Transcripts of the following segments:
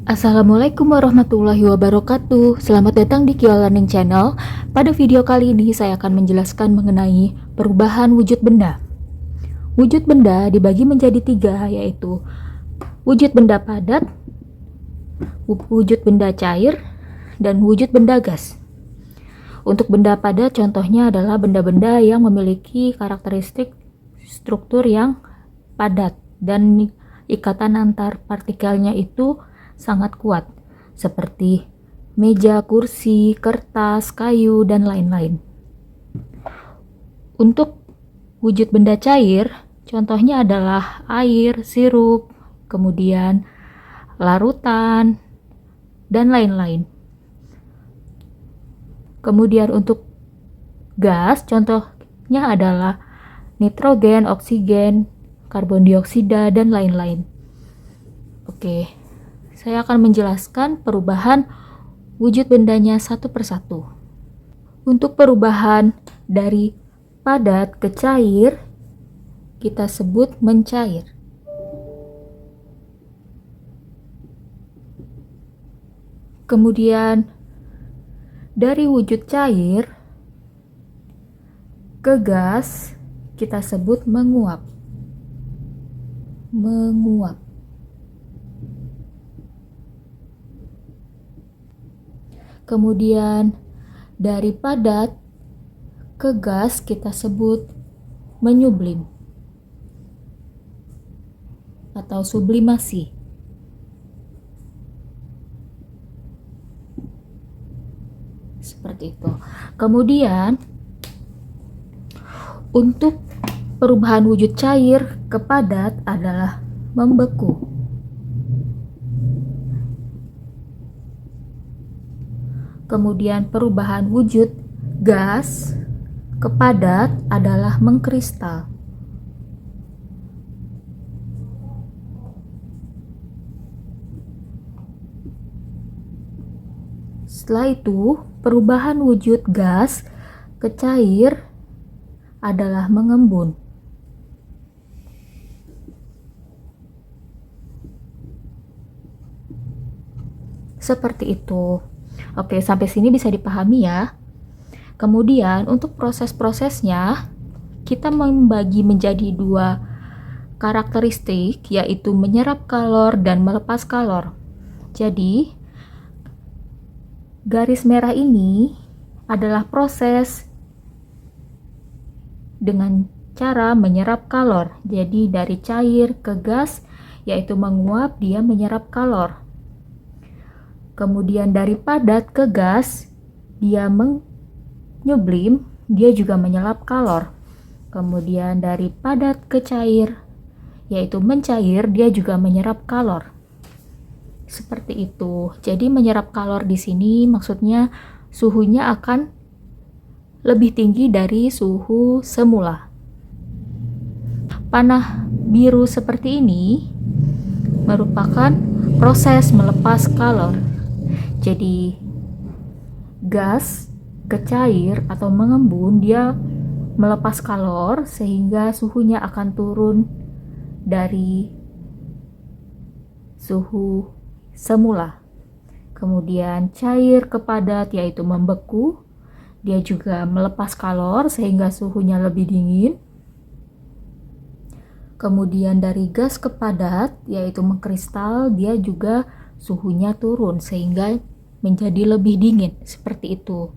Assalamualaikum warahmatullahi wabarakatuh. Selamat datang di Kio Learning Channel. Pada video kali ini saya akan menjelaskan mengenai perubahan wujud benda. Wujud benda dibagi menjadi tiga, yaitu wujud benda padat, wujud benda cair, dan wujud benda gas. Untuk benda padat contohnya adalah benda-benda yang memiliki karakteristik struktur yang padat dan ikatan antar partikelnya itu sangat kuat, seperti meja, kursi, kertas, kayu, dan lain-lain. Untuk wujud benda cair, contohnya adalah air, sirup, kemudian larutan, dan lain-lain. Kemudian untuk gas, contohnya adalah nitrogen, oksigen, karbon dioksida, dan lain-lain. Oke, saya akan menjelaskan perubahan wujud bendanya satu persatu. Untuk perubahan dari padat ke cair, kita sebut mencair. Kemudian dari wujud cair ke gas, kita sebut menguap. Menguap. Kemudian dari padat ke gas kita sebut menyublim atau sublimasi. Seperti itu. Kemudian untuk perubahan wujud cair ke padat adalah membeku. Kemudian perubahan wujud gas ke padat adalah mengkristal. Setelah itu, perubahan wujud gas ke cair adalah mengembun. Seperti itu. Oke, sampai sini bisa dipahami ya. Kemudian untuk proses-prosesnya kita membagi menjadi dua karakteristik, yaitu menyerap kalor dan melepas kalor. Jadi garis merah ini adalah proses dengan cara menyerap kalor. Jadi dari cair ke gas, yaitu menguap, dia menyerap kalor. Kemudian dari padat ke gas, dia menyublim, dia juga menyerap kalor. Kemudian dari padat ke cair, yaitu mencair, dia juga menyerap kalor. Seperti itu. Jadi menyerap kalor di sini maksudnya suhunya akan lebih tinggi dari suhu semula. Panah biru seperti ini merupakan proses melepas kalor. Jadi gas ke cair atau mengembun, dia melepas kalor sehingga suhunya akan turun dari suhu semula. Kemudian cair ke padat yaitu membeku, dia juga melepas kalor sehingga suhunya lebih dingin. Kemudian dari gas ke padat yaitu mengkristal, dia juga suhunya turun sehingga menjadi lebih dingin. Seperti itu.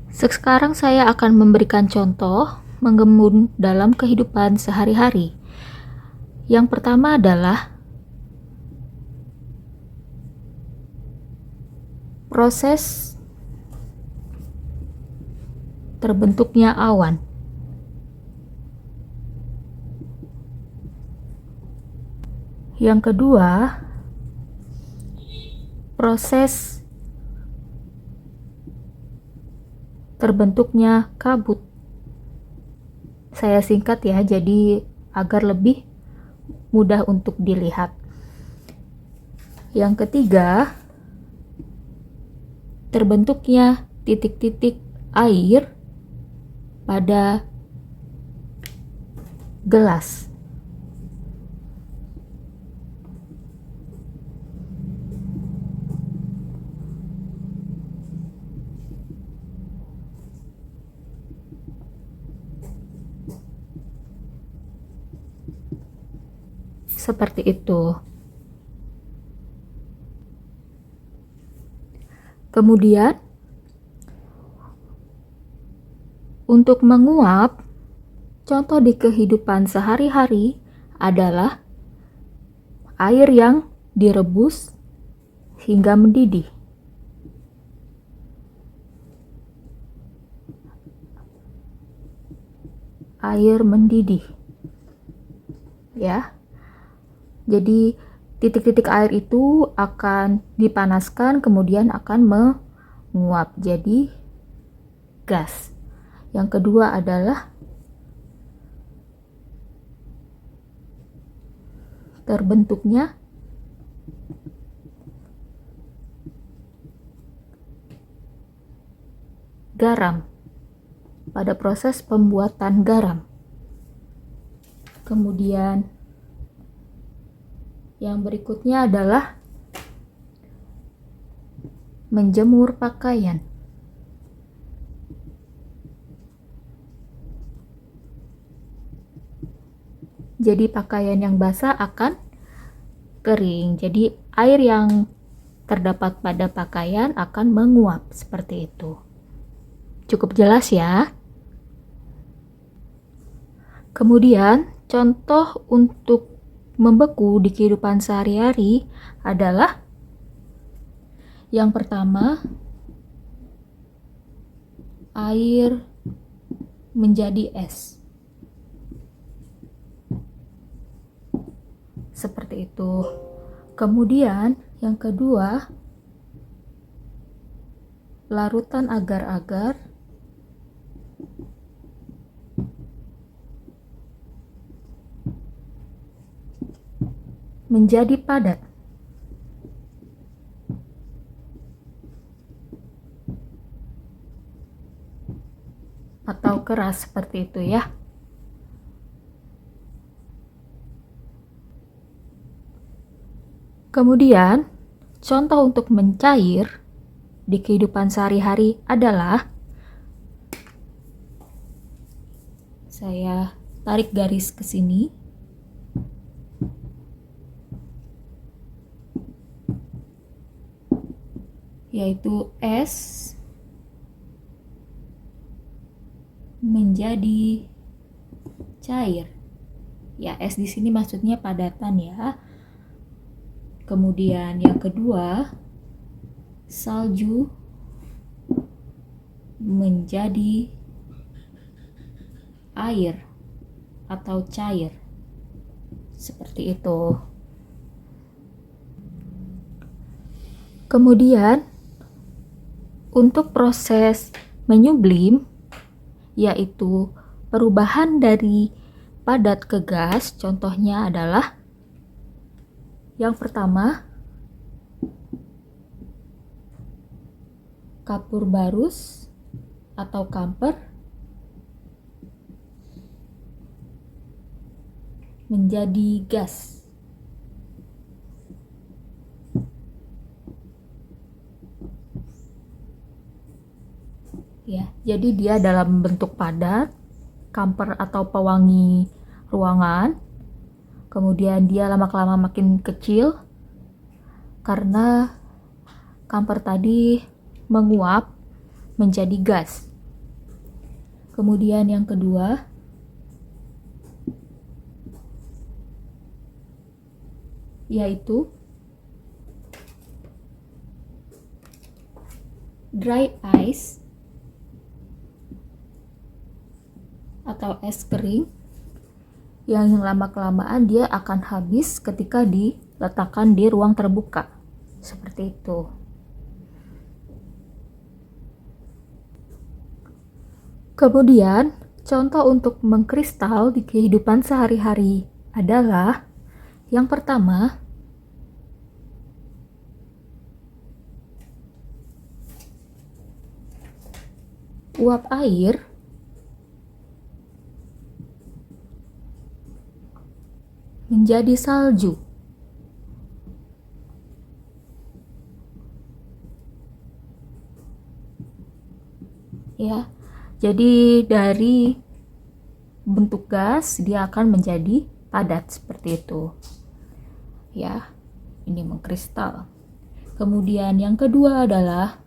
Sekarang saya akan memberikan contoh mengembun dalam kehidupan sehari-hari. Yang pertama adalah proses terbentuknya awan. Yang kedua, proses terbentuknya kabut. Saya singkat ya, jadi agar lebih mudah untuk dilihat. Yang ketiga, terbentuknya titik-titik air pada gelas. seperti itu. Kemudian untuk menguap, contoh di kehidupan sehari-hari adalah air yang direbus hingga mendidih. Air mendidih. Ya. Jadi titik-titik air itu akan dipanaskan kemudian akan menguap jadi gas. Yang kedua adalah terbentuknya garam pada proses pembuatan garam. Kemudian yang berikutnya adalah menjemur pakaian. Jadi pakaian yang basah akan kering. Jadi air yang terdapat pada pakaian akan menguap seperti itu. Cukup jelas ya? Kemudian contoh untuk membeku di kehidupan sehari-hari adalah yang pertama, air menjadi es. Seperti itu. Kemudian yang kedua, larutan agar-agar menjadi padat. Atau keras seperti itu ya. Kemudian, contoh untuk mencair di kehidupan sehari-hari adalah saya tarik garis ke sini. Yaitu es menjadi cair. Ya, es di sini maksudnya padatan ya. Kemudian yang kedua, salju menjadi air atau cair. Seperti itu. Kemudian untuk proses menyublim, yaitu perubahan dari padat ke gas, contohnya adalah yang pertama, kapur barus atau kamper menjadi gas. Ya, jadi dia dalam bentuk padat, kamper atau pewangi ruangan. Kemudian dia lama-kelamaan makin kecil karena kamper tadi menguap menjadi gas. Kemudian yang kedua, yaitu dry ice atau es kering yang lama-kelamaan dia akan habis ketika diletakkan di ruang terbuka. Seperti itu. Kemudian, contoh untuk mengkristal di kehidupan sehari-hari adalah yang pertama, uap air menjadi salju. Ya, jadi dari bentuk gas dia akan menjadi padat seperti itu. ya. Ini mengkristal. Kemudian yang kedua adalah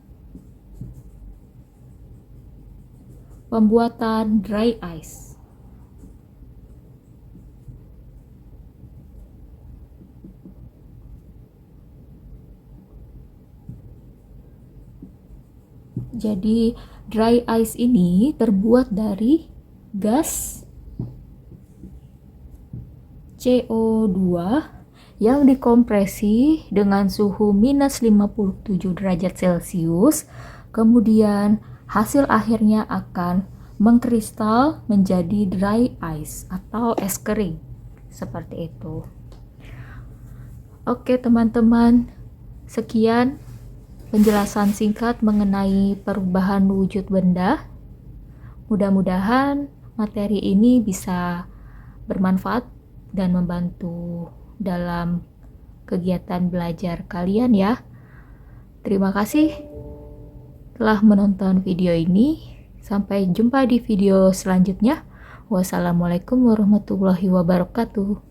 pembuatan dry ice. Jadi dry ice ini terbuat dari gas CO2 yang dikompresi dengan suhu minus 57 derajat Celcius. Kemudian hasil akhirnya akan mengkristal menjadi dry ice atau es kering. Seperti itu. Oke teman-teman, sekian penjelasan singkat mengenai perubahan wujud benda. Mudah-mudahan materi ini bisa bermanfaat dan membantu dalam kegiatan belajar kalian ya. Terima kasih telah menonton video ini. Sampai jumpa di video selanjutnya. Wassalamualaikum warahmatullahi wabarakatuh.